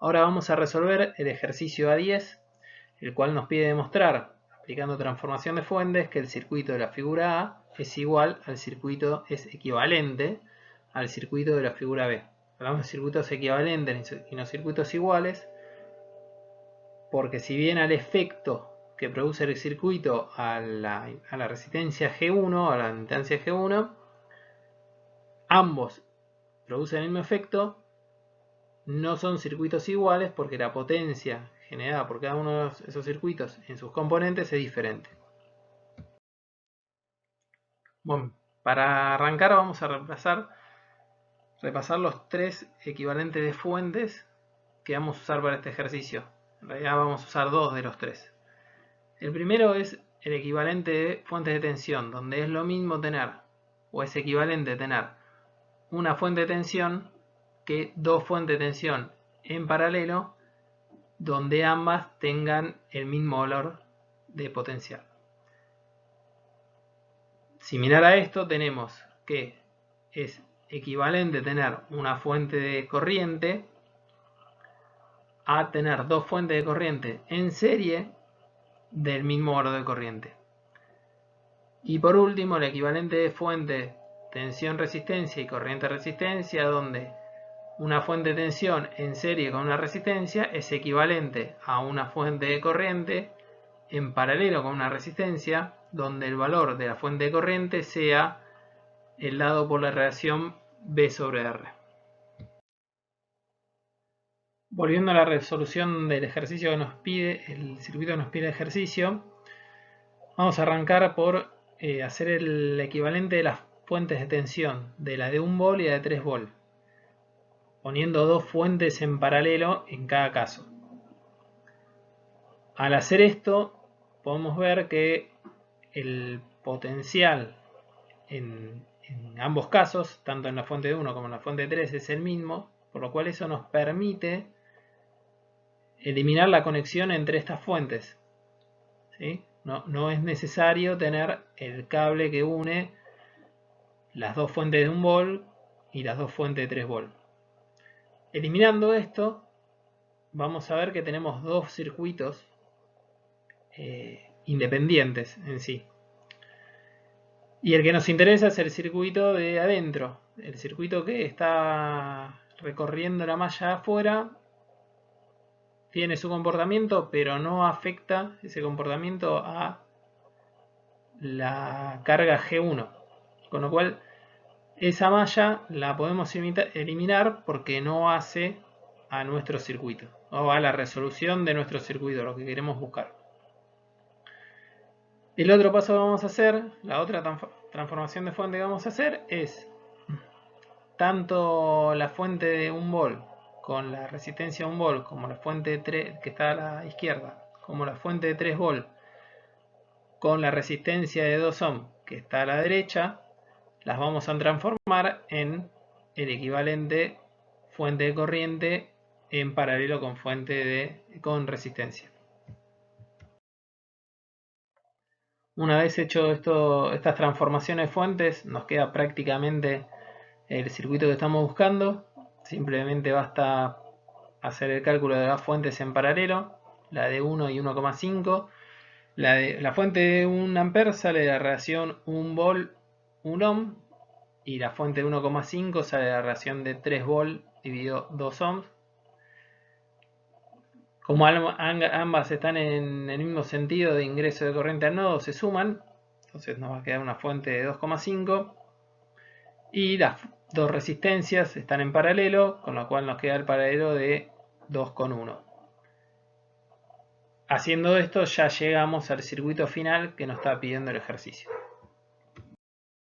Ahora vamos a resolver el ejercicio A10, el cual nos pide demostrar, aplicando transformación de fuentes, que el circuito de la figura A es equivalente al circuito de la figura B. Hablamos de circuitos equivalentes y no circuitos iguales, porque si bien al efecto que produce el circuito a la resistencia G1, a la admitancia G1, ambos producen el mismo efecto, no son circuitos iguales porque la potencia generada por cada uno de esos circuitos en sus componentes es diferente. Bueno, para arrancar vamos a repasar los tres equivalentes de fuentes que vamos a usar para este ejercicio. En realidad vamos a usar dos de los tres. El primero es el equivalente de fuentes de tensión, donde es lo mismo tener, o es equivalente tener, una fuente de tensión que dos fuentes de tensión en paralelo, donde ambas tengan el mismo valor de potencial. Similar a esto tenemos que es equivalente tener una fuente de corriente a tener dos fuentes de corriente en serie del mismo valor de corriente. Y por último, el equivalente de fuente tensión-resistencia y corriente-resistencia, donde una fuente de tensión en serie con una resistencia es equivalente a una fuente de corriente en paralelo con una resistencia, donde el valor de la fuente de corriente sea el dado por la relación B sobre R. Volviendo a la resolución del ejercicio que nos pide, el circuito que nos pide el ejercicio, vamos a arrancar por hacer el equivalente de las fuentes de tensión, de la de 1 volt y la de 3 volt, poniendo dos fuentes en paralelo en cada caso. Al hacer esto, podemos ver que el potencial en ambos casos, tanto en la fuente de 1 como en la fuente de 3, es el mismo, por lo cual eso nos permite eliminar la conexión entre estas fuentes. ¿Sí? No es necesario tener el cable que une las dos fuentes de 1 volt y las dos fuentes de 3 volt. Eliminando esto, vamos a ver que tenemos dos circuitos independientes en sí. Y el que nos interesa es el circuito de adentro, el circuito que está recorriendo la malla afuera. Tiene su comportamiento, pero no afecta ese comportamiento a la carga G1. Con lo cual, esa malla la podemos eliminar porque no hace a nuestro circuito, o a la resolución de nuestro circuito, lo que queremos buscar. El otro paso que vamos a hacer, la otra transformación de fuente que vamos a hacer es tanto la fuente de 1 volt con la resistencia 1 volt, como la fuente de 3 que está a la izquierda, como la fuente de 3 volt con la resistencia de 2 ohm que está a la derecha, las vamos a transformar en el equivalente fuente de corriente en paralelo con con resistencia. Una vez hecho estas transformaciones de fuentes, nos queda prácticamente el circuito que estamos buscando. Simplemente basta hacer el cálculo de las fuentes en paralelo, la de 1 y 1,5. La fuente de 1 ampere sale de la relación 1 volt 1 ohm, y la fuente de 1,5 sale de la relación de 3 volt dividido 2 ohms. Como ambas están en el mismo sentido de ingreso de corriente al nodo, se suman, entonces nos va a quedar una fuente de 2,5 y las dos resistencias están en paralelo, con lo cual nos queda el paralelo de 2,1. Haciendo esto ya llegamos al circuito final que nos está pidiendo el ejercicio.